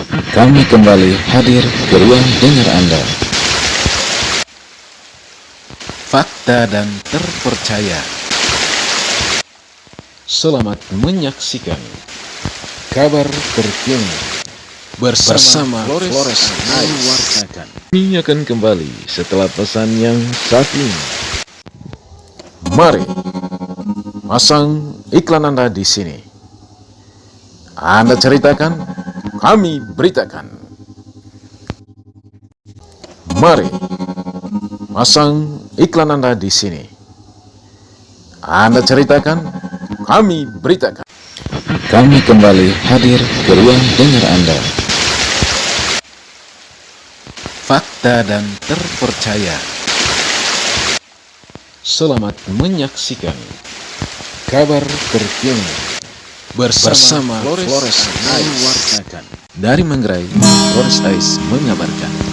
Kami kembali hadir ke ruang dengar Anda. Fakta dan terpercaya. Selamat menyaksikan kabar terkini bersama Flores mewartakan. Kami akan kembali setelah pesan yang satu ini. Mari pasang iklan Anda di sini. Anda ceritakan, kami beritakan. Mari pasang iklan Anda di sini. Anda ceritakan, kami beritakan. Kami kembali hadir ke ruang dengar Anda. Fakta dan terpercaya. Selamat menyaksikan kabar terkini bersama Flores mewartakan. Dari Manggarai, Flores Ais mengabarkan.